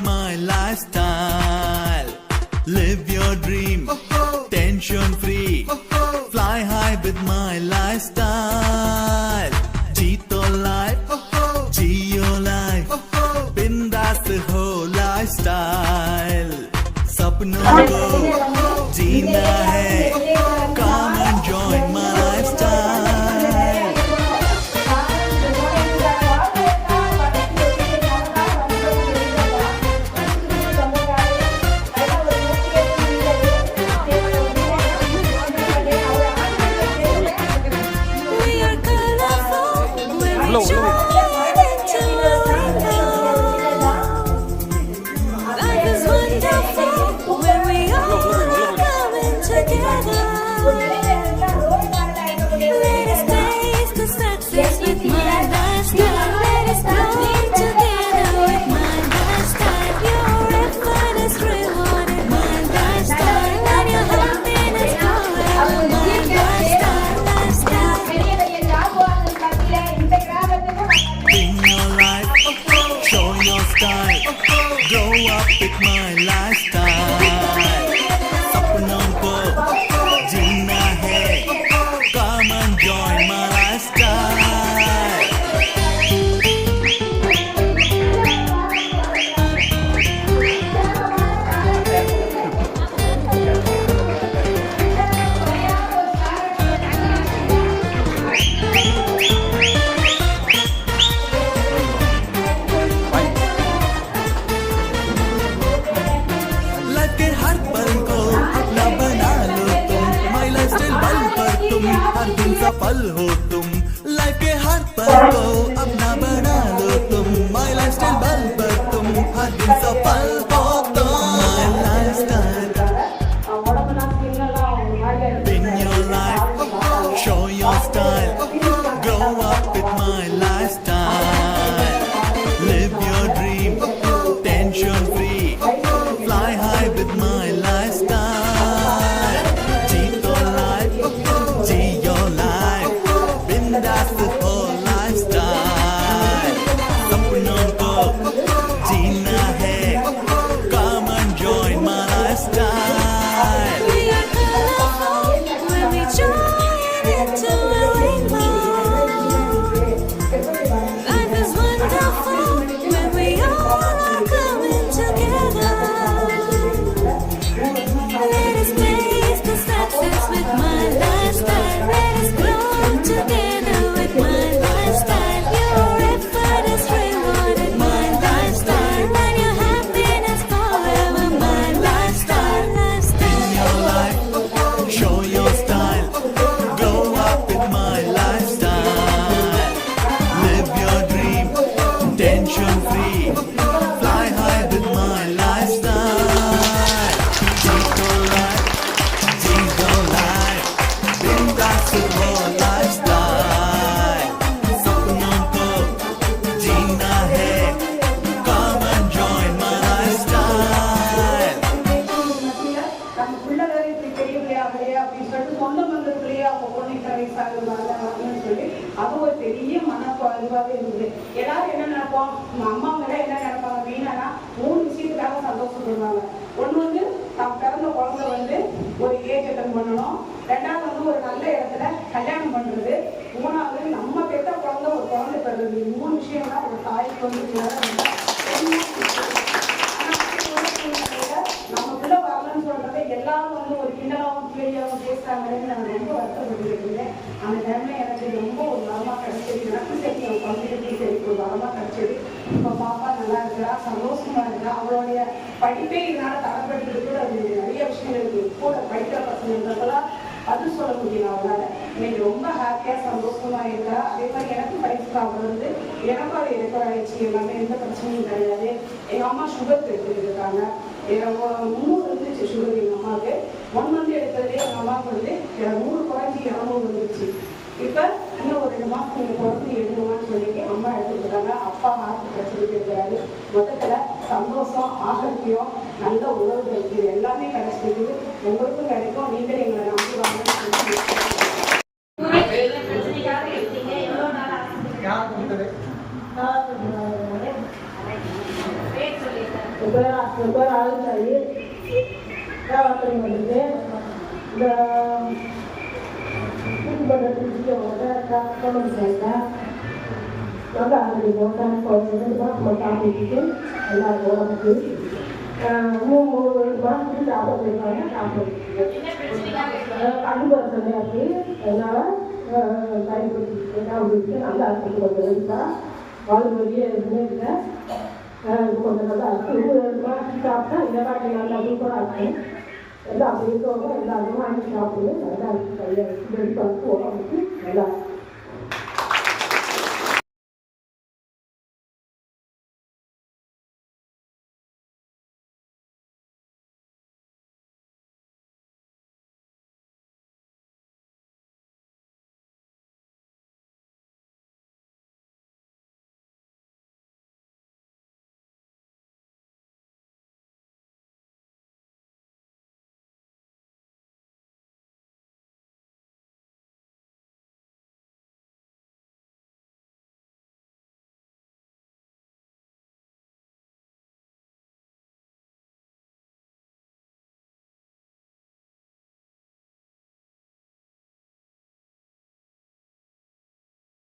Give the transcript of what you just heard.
my lifestyle. Live your dream, tension free. Fly high with my lifestyle. Jeeto life, Geo life. Bindas the whole lifestyle. सपनों को जीना है. Come and join my lifestyle. Grow up with my lifestyle. सपनों को जीना है. Come and join my lifestyle. हर दिन सफल हो तुम. लाइफ के हर पल को अपना बना लो तुम. माई लाइफस्टाइल बल पर तुम हर दिन सफल हो तुम. माई lifestyle. In your life, show your style. Grow up with my lifestyle. Live your dream, tension free. Fly high with my lifestyle. Jeeto life, Geo life. Bindas the whole lifestyle. सपनों को जीना है. Come and join my lifestyle. We are colorful when we join into a rainbow. Life is wonderful when we all are coming together. Let us taste the success with my lifestyle. Let us grow together with my lifestyle. Your effort is rewarded, my lifestyle. And your happiness forever, my lifestyle. In your life, show your style. Grow up with my lifestyle. Live your dream, tension free. Fly high with my lifestyle. Jeeto life, Geo life. Bindas the whole lifestyle. सपनों को जीना है. Come and join my lifestyle. நம்ம பிள்ளைகளை இப்படி பெரியவங்களே ஆகலையே அப்படின்னு சொல்லிட்டு சொந்த பந்தத்திலேயே அவங்க பொண்ணுக்கு வயசாகுன்னு சொல்லி அது ஒரு பெரிய மனப்பாதுவாகவே இருந்தது. எல்லாரும் என்ன நினைப்போம், அம்மா மேல என்ன நினைப்பாங்க அப்படின்னா 3 விஷயத்துக்காக சந்தோஷப்படுவாங்க. ஒண்ணு வந்து தான் பிறந்த குழந்தை ஒரு ஏஜ் அட்டன் பண்ணணும். 2வது ஒரு நல்ல இடத்துல கல்யாணம் பண்றது. 3வது நம்ம பெற்ற குழந்தை ஒரு குழந்தை பெறுறது. 3 விஷயம் தான் ஒரு தாய்க்கு நம்ம பிள்ளை வரலன்னு சொல்றதை எல்லாரும் ஒரு கிண்டலாவும் கேலியாவும் பேசுறாங்கன்னு நான் ரொம்ப வருத்தப்பட்டு இருந்தேன். அந்த டைம்ல எனக்கு ரொம்ப ஒரு வரமா கிடைச்சது. எனக்கும் சரி என் குழந்தைகளுக்கும் சரி ஒரு வரமா கிடைச்சது. இப்ப பாப்பா நல்லா இருக்கிறா, சந்தோஷமா இருக்கிறா. அவளுடைய படிப்பே இதனால தரப்பட்டு இருக்கு. அது நிறைய விஷயங்களுக்கு கூட படிக்கிற பசங்கன்றதெல்லாம் அது சொல்ல முடியல. அவனால இன்னைக்கு ரொம்ப ஹாப்பியா சந்தோஷமா இருக்கா. அதே மாதிரி எனக்கும் படிப்பு அவள் எனக்கும் அது ரெக்கார்ட் ஆயிடுச்சு. எல்லாமே எந்த பிரச்சனையும் கிடையாது. எங்க அம்மா சுகர் எடுத்துட்டு இருக்காங்க. 3 இருந்துச்சு சுகர் எங்க அம்மாவுக்கு. 1 மந்த் எடுத்ததுலேயே எங்க அம்மாவுக்கு 3 குறைஞ்சி 200 வந்துருச்சு. இப்ப இன்னும் ஒரு 2 மாசம் நீங்க குழந்தை எடுக்கணும்னு சொல்லிட்டு அம்மா எடுத்துக்கிறாங்க. அப்பா ஹார்ட் பிரச்சனை இருக்கிறாரு. மொத்தத்துல சந்தோஷம், ஆரோக்கியம், நல்ல உறவுகள் இது எல்லாமே கிடைச்சிருக்கு. உங்களுக்கும் கிடைக்கும். நீங்களே எங்களை நம்புவாங்க. யார் கொடுத்தது? பேர் சொல்லியிருக்காங்க. இப்போ ஆளுச்சாயி தேவாத்திரை வந்துட்டு இந்த கூட்டுப்பட்ட திருச்சியோட கொண்டு சேர்த்தேன் நல்லா அது சாப்பிட்டு எல்லாருக்கும் உடம்புக்கு 3 மாதத்துக்கு சாப்பிட்ருக்காங்க சாப்பிட்டு கண்டு பிரச்சனையாச்சு அதனால் பயன்படுத்தி நல்லா இருக்கு கொஞ்சம் இருக்கா வாழ் வழியே எதுவுமே இல்லை கொஞ்சம் நல்லா இருக்கு மாதத்துக்கு சாப்பிட்டா இந்த காட்டி நல்லா சூப்பராக இருக்கும் எல்லாம் அப்படி இருக்கவங்க எல்லாருமே வாங்கி சாப்பிடுங்க நல்லா இருக்கு கையை எடுத்து உடம்புக்கு நல்லா